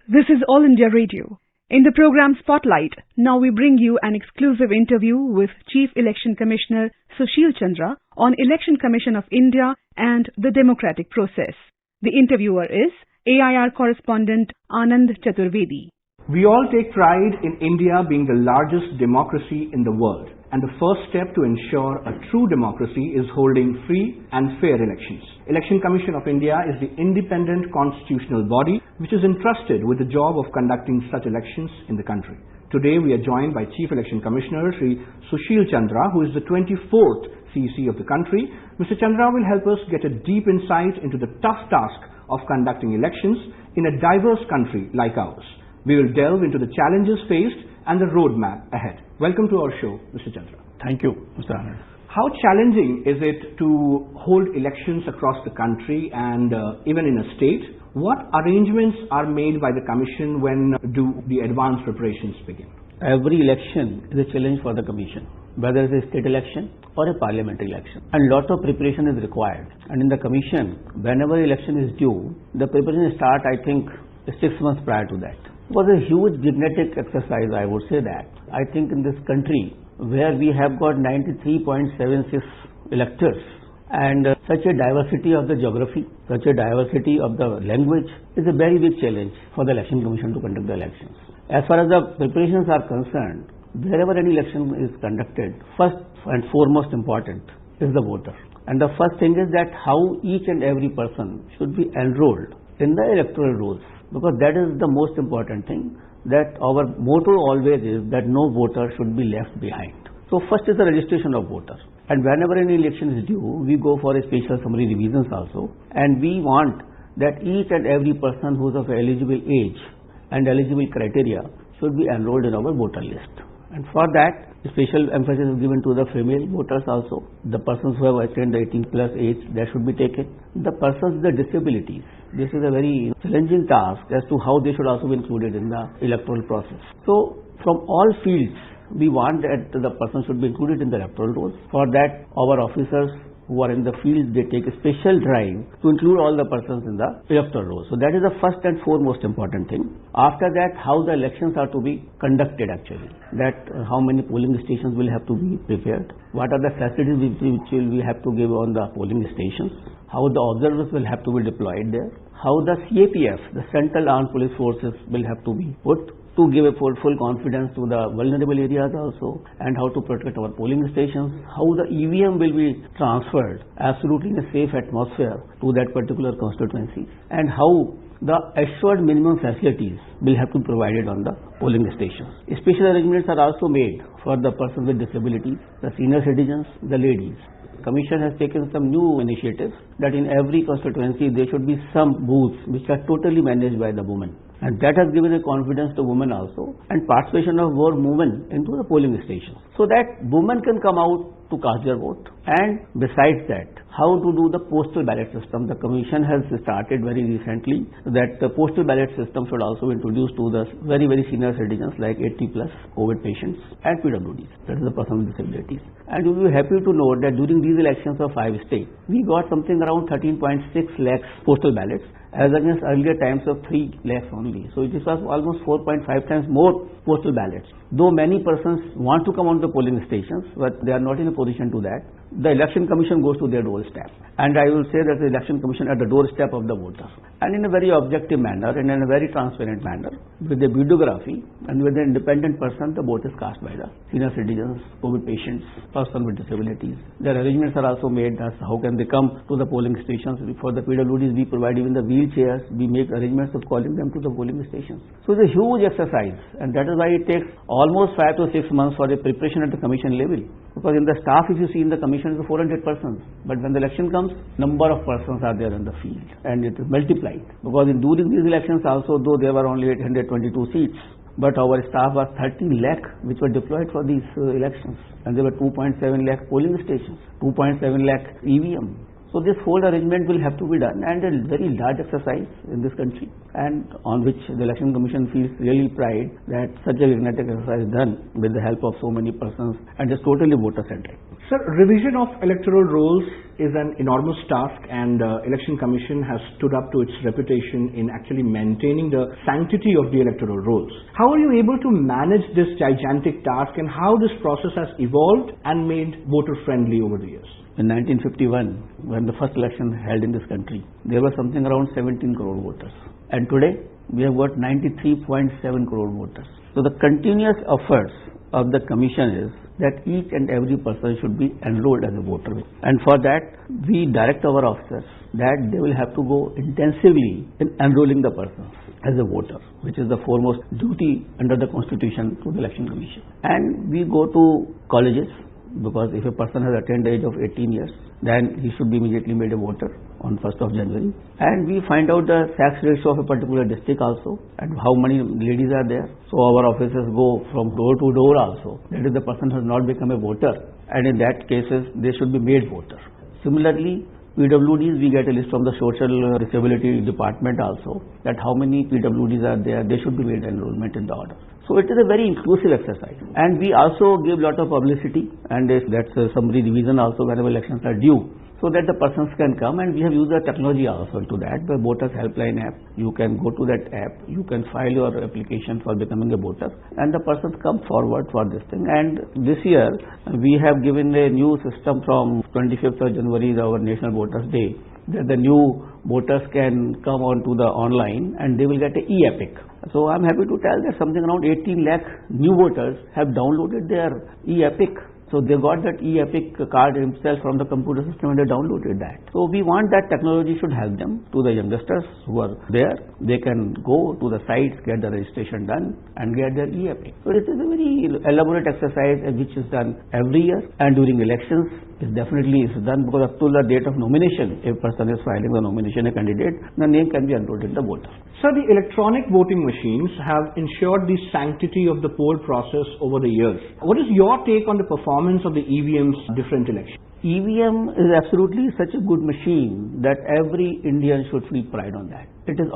This is All India Radio. In the program Spotlight, now we bring you an exclusive interview with Chief Election Commissioner Sushil Chandra on Election Commission of India and the democratic process. The interviewer is AIR correspondent Anand Chaturvedi. We all take pride in India being the largest democracy in the world, and the first step to ensure a true democracy is holding free and fair elections. Election Commission of India is the independent constitutional body which is entrusted with the job of conducting such elections in the country. Today we are joined by Chief Election Commissioner Sri Sushil Chandra, who is the 24th CEC of the country. Mr. Chandra will help us get a deep insight into the tough task of conducting elections in a diverse country like ours. We will delve into the challenges faced and the roadmap ahead. Welcome to our show, Mr. Chandra. Thank you, Mr. Anand. How challenging is it to hold elections across the country and even in a state? What arrangements are made by the Commission when do the advanced preparations begin? Every election is a challenge for the Commission, whether it is a state election or a parliamentary election. And lot of preparation is required. And in the Commission, whenever election is due, the preparation start, I think, 6 months prior to that. It was a huge genetic exercise, I would say that. I think in this country, where we have got 93.76 electors and such a diversity of the geography, such a diversity of the language is a very big challenge for the Election Commission to conduct the elections. As far as the preparations are concerned, wherever any election is conducted, first and foremost important is the voter. And the first thing is that how each and every person should be enrolled in the electoral rolls, because that is the most important thing, that our motto always is that no voter should be left behind. So first is the registration of voters, and whenever any election is due, we go for a special summary revisions also, and we want that each and every person who is of eligible age and eligible criteria should be enrolled in our voter list. And for that, special emphasis is given to the female voters also. The persons who have attained the 18 plus age, that should be taken. The persons with the disabilities, this is a very challenging task as to how they should also be included in the electoral process. So from all fields, we want that the person should be included in the electoral rolls. For that, our officers who are in the field, they take a special drive to include all the persons in the electoral rolls. So that is the first and foremost important thing. After that, how the elections are to be conducted actually. That how many polling stations will have to be prepared. What are the facilities which we have to give on the polling stations. How the observers will have to be deployed there. How the CAPF, the Central Armed Police Forces, will have to be put to give a full confidence to the vulnerable areas also, and how to protect our polling stations, how the EVM will be transferred absolutely in a safe atmosphere to that particular constituency, and how the assured minimum facilities will have to be provided on the polling stations. Special arrangements are also made for the persons with disabilities, the senior citizens, the ladies. Commission has taken some new initiatives that in every constituency there should be some booths which are totally managed by the women. And that has given a confidence to women also, and participation of more women into the polling stations, so that women can come out to cast their vote. And besides that, how to do the postal ballot system. The Commission has started very recently that the postal ballot system should also be introduced to the very senior citizens like 80 plus COVID patients and PWDs, that is the person with disabilities. And you will be happy to know that during these elections of 5 states, we got something around 13.6 lakhs postal ballots as against earlier times of 3 lakhs only. So it is almost 4.5 times more postal ballots. Though many persons want to come on the polling stations, but they are not in a position to that, the Election Commission goes to their doorstep. And I will say that the Election Commission at the doorstep of the voter. And in a very objective manner and in a very transparent manner, with the videography and with the independent person, the vote is cast by the senior citizens, COVID patients, persons with disabilities. Their arrangements are also made as how can they come to the polling stations. For the PWDs, we provide even the wheelchairs. We make arrangements of calling them to the polling stations. So it's a huge exercise, and that is why it takes almost 5 to 6 months for the preparation at the Commission level. Because in the staff, if you see in the Commission, is 400 persons. But when the election comes, number of persons are there in the field, and it is multiplied. Because during these elections also, though there were only 822 seats, but our staff was 30 lakh which were deployed for these elections, and there were 2.7 lakh polling stations, 2.7 lakh EVM. So this whole arrangement will have to be done, and a very large exercise in this country, and on which the Election Commission feels really pride that such a gigantic exercise is done with the help of so many persons and is totally voter-centric. Sir, revision of electoral rolls is an enormous task, and Election Commission has stood up to its reputation in actually maintaining the sanctity of the electoral rolls. How are you able to manage this gigantic task, and how this process has evolved and made voter-friendly over the years? In 1951, when the first election held in this country, there were something around 17 crore voters. And today, we have got 93.7 crore voters. So the continuous efforts of the Commission is that each and every person should be enrolled as a voter. And for that, we direct our officers that they will have to go intensively in enrolling the persons as a voter, which is the foremost duty under the Constitution to the Election Commission. And we go to colleges, because if a person has attained the age of 18 years, then he should be immediately made a voter on 1st of January. And we find out the sex ratio of a particular district also, and how many ladies are there. So our officers go from door to door also. That is, the person has not become a voter, and in that cases, they should be made voter. Similarly, PWDs, we get a list from the Social Disability Department also, that how many PWDs are there, they should be made enrollment in the order. So it is a very inclusive exercise, and we also give lot of publicity, and that's summary revision also whenever elections are due, so that the persons can come, and we have used the technology also to that, the Voters Helpline app. You can go to that app, you can file your application for becoming a voter, and the persons come forward for this thing. And this year, we have given a new system from 25th of January, our National Voters Day, that the new voters can come on to the online and they will get a e-epic. So I'm happy to tell that something around 18 lakh new voters have downloaded their e-epic. So they got that e-epic card himself from the computer system and they downloaded that. So we want that technology should help them, to the youngsters who are there. They can go to the sites, get the registration done and get their e-epic. So it is a very elaborate exercise which is done every year, and during elections it definitely is done, because up to the date of nomination, if a person is filing the nomination, a candidate, the name can be enrolled in the voter. Sir, the electronic voting machines have ensured the sanctity of the poll process over the years. What is your take on the performance of the EVM's different elections? EVM is absolutely such a good machine that every Indian should feel pride on that. It is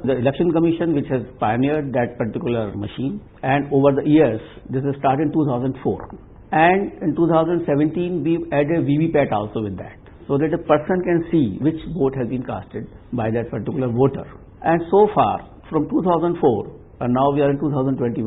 the Election Commission which has pioneered that particular machine, and over the years, this has started in 2004. And in 2017, we added VVPAT also with that, so that a person can see which vote has been casted by that particular voter. And so far, from 2004, and now we are in 2021,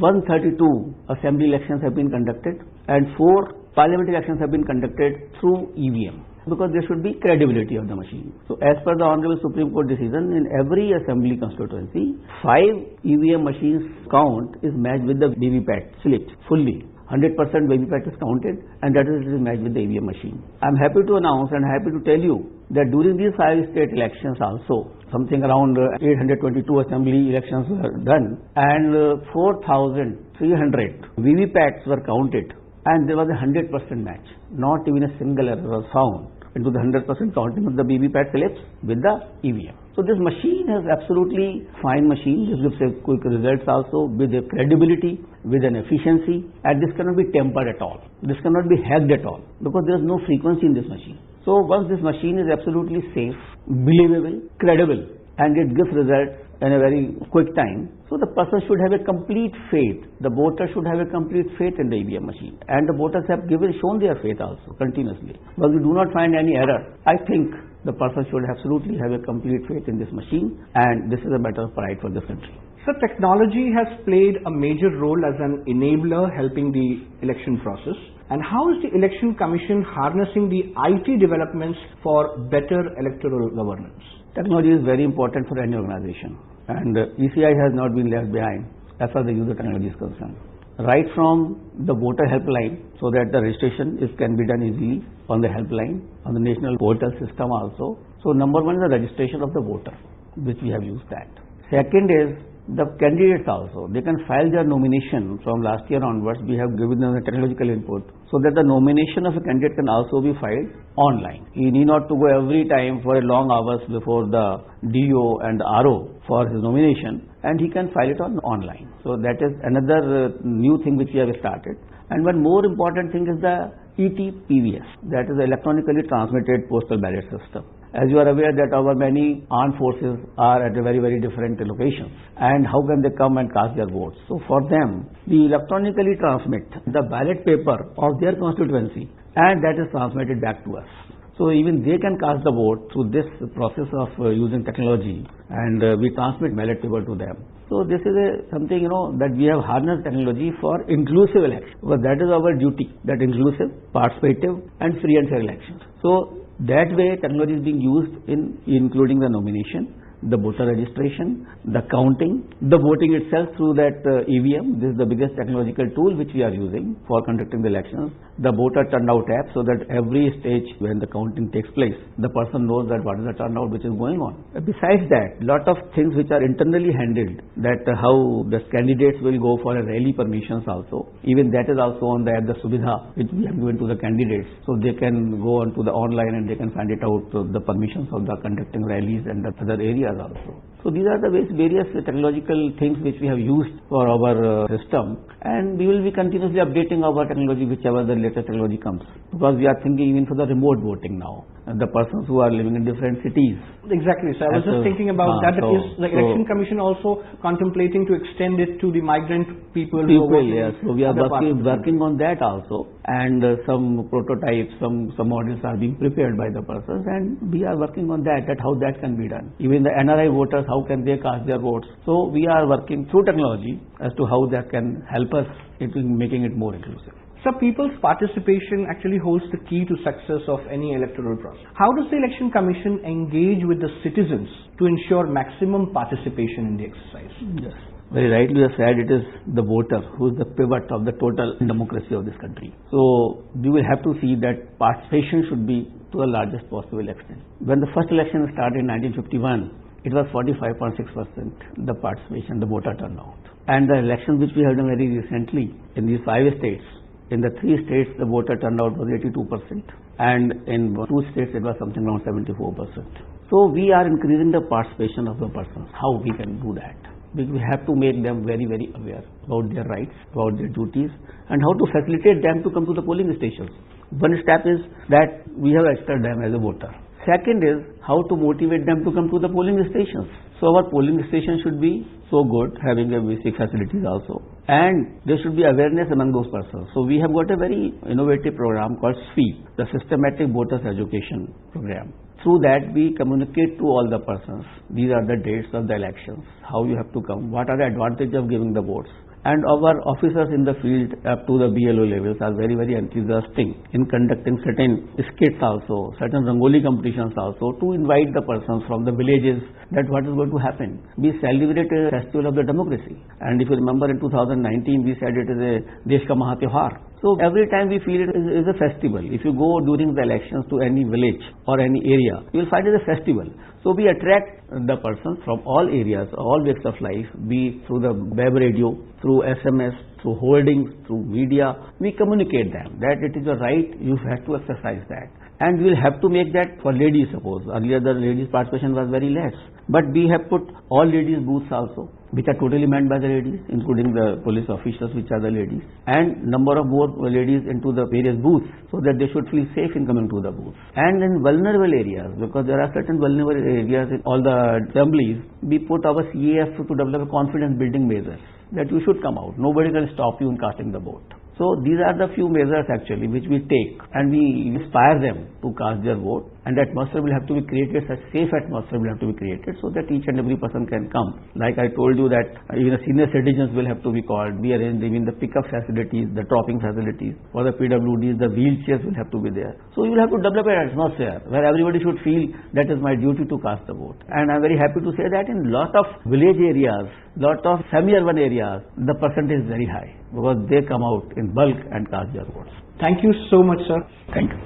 132 assembly elections have been conducted, and 4 parliamentary elections have been conducted through EVM, because there should be credibility of the machine. So as per the Honorable Supreme Court decision, in every assembly constituency, 5 EVM machines count is matched with the VVPAT slips fully. 100% VVPAT is counted, and that is matched with the EVM machine. I am happy to announce and happy to tell you that during these 5 state elections also, something around 822 assembly elections were done, and 4,300 VVPATs were counted, and there was a 100% match. Not even a single error was found into the 100% counting of the VVPAT slips with the EVM. So this machine is absolutely fine machine. This gives a quick results also, with a credibility, with an efficiency, and this cannot be tampered at all. This cannot be hacked at all, because there is no frequency in this machine. So once this machine is absolutely safe, believable, credible, and it gives results in a very quick time, so the person should have a complete faith. The voter should have a complete faith in the EVM machine, and the voters have shown their faith also continuously. But we do not find any error. I think the person should absolutely have a complete faith in this machine, and this is a matter of pride for this country. So technology has played a major role as an enabler helping the election process. And how is the Election Commission harnessing the IT developments for better electoral governance? Technology is very important for any organization, and ECI has not been left behind as far as the use of technology is concerned. Right from the voter helpline, so that the registration can be done easily on the helpline, on the national portal system also. So number one is the registration of the voter, which we have used that. Second is the candidates also. They can file their nomination from last year onwards. We have given them the technological input, so that the nomination of a candidate can also be filed online. He need not to go every time for a long hours before the DO and the RO for his nomination, and he can file it online. So that is another new thing which we have started. And one more important thing is the ETPVS, that is electronically transmitted postal ballot system. As you are aware that our many armed forces are at a very, very different locations, and how can they come and cast their votes? So for them, we electronically transmit the ballot paper of their constituency, and that is transmitted back to us. So even they can cast the vote through this process of using technology, and we transmit ballot paper to them. So this is something, that we have harnessed technology for inclusive election, because that is our duty, that inclusive, participative and free and fair elections. So that way technology is being used in including the nomination, the voter registration, the counting, the voting itself through that EVM. This is the biggest technological tool which we are using for conducting the elections. The voter turnout app, so that every stage when the counting takes place, the person knows that what is the turnout which is going on. Besides that, lot of things which are internally handled, that how the candidates will go for a rally permissions also. Even that is also on the app, the Subhidha, which we have given to the candidates. So they can go on to the online and they can find it out, the permissions of the conducting rallies and the other areas also. So these are the various technological things which we have used for our system, and we will be continuously updating our technology whichever the latest technology comes, because we are thinking even for the remote voting now, and the persons who are living in different cities. Exactly. So I was just thinking about that. Is the Election Commission also contemplating to extend it to the migrant people? Yes. So we are working on that also, and some prototypes, some models are being prepared by the persons, and we are working on that how that can be done. Even the NRI voters, how can they cast their votes? So we are working through technology as to how that can help us in making it more inclusive. So people's participation actually holds the key to success of any electoral process. How does the Election Commission engage with the citizens to ensure maximum participation in the exercise? Yes. Very rightly you have said, it is the voter who is the pivot of the total democracy of this country. So we will have to see that participation should be to the largest possible extent. When the first election started in 1951, it was 45.6% the participation, the voter turnout. And the elections which we have done very recently in these 5 states, in the 3 states the voter turnout was 82%, and in 2 states it was something around 74%. So we are increasing the participation of the persons. How we can do that? We have to make them very, very aware about their rights, about their duties, and how to facilitate them to come to the polling stations. One step is that we have registered them as a voter. Second is how to motivate them to come to the polling stations. So our polling station should be so good, having a basic facilities also, and there should be awareness among those persons. So we have got a very innovative program called SWEEP, the Systematic Voters Education Program. Through that we communicate to all the persons, these are the dates of the elections, how you have to come, what are the advantages of giving the votes. And our officers in the field up to the BLO levels are very, very enthusiastic in conducting certain skits also, certain Rangoli competitions also, to invite the persons from the villages that what is going to happen. We celebrate a festival of the democracy. And if you remember in 2019, we said it is a Desh Ka Maha Tyohar. So every time we feel it is a festival. If you go during the elections to any village or any area, you will find it a festival. So we attract the persons from all areas, all walks of life, be through the web radio, through SMS, through hoardings, through media. We communicate them that it is a right, you have to exercise that. And we will have to make that for ladies, suppose. Earlier the ladies' participation was very less. But we have put all ladies booths also, which are totally manned by the ladies, including the police officers, which are the ladies, and number of more ladies into the various booths, so that they should feel safe in coming to the booths. And in vulnerable areas, because there are certain vulnerable areas in all the assemblies, we put our CAF to develop a confidence building measures, that you should come out. Nobody can stop you in casting the vote. So these are the few measures actually which we take, and we inspire them to cast their vote, and the atmosphere will have to be created, such safe atmosphere will have to be created, so that each and every person can come. Like I told you that even the senior citizens will have to be called. We arrange even the pickup facilities, the dropping facilities. For the PWDs, the wheelchairs will have to be there. So you will have to develop an atmosphere where everybody should feel that is my duty to cast the vote. And I am very happy to say that in lot of village areas, lot of semi-urban areas, the percentage is very high, because they come out in bulk and cast their votes. Thank you so much, sir. Thank you.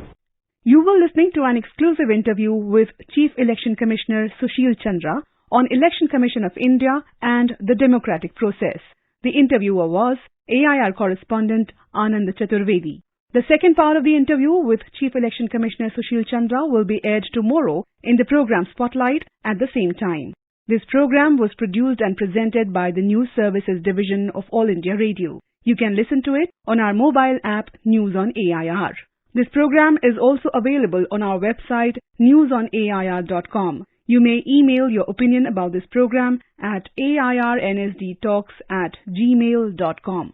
You were listening to an exclusive interview with Chief Election Commissioner Sushil Chandra on Election Commission of India and the democratic process. The interviewer was AIR correspondent Anand Chaturvedi. The second part of the interview with Chief Election Commissioner Sushil Chandra will be aired tomorrow in the program Spotlight at the same time. This program was produced and presented by the News Services Division of All India Radio. You can listen to it on our mobile app News on AIR. This program is also available on our website newsonair.com. You may email your opinion about this program at airnsdtalks@gmail.com.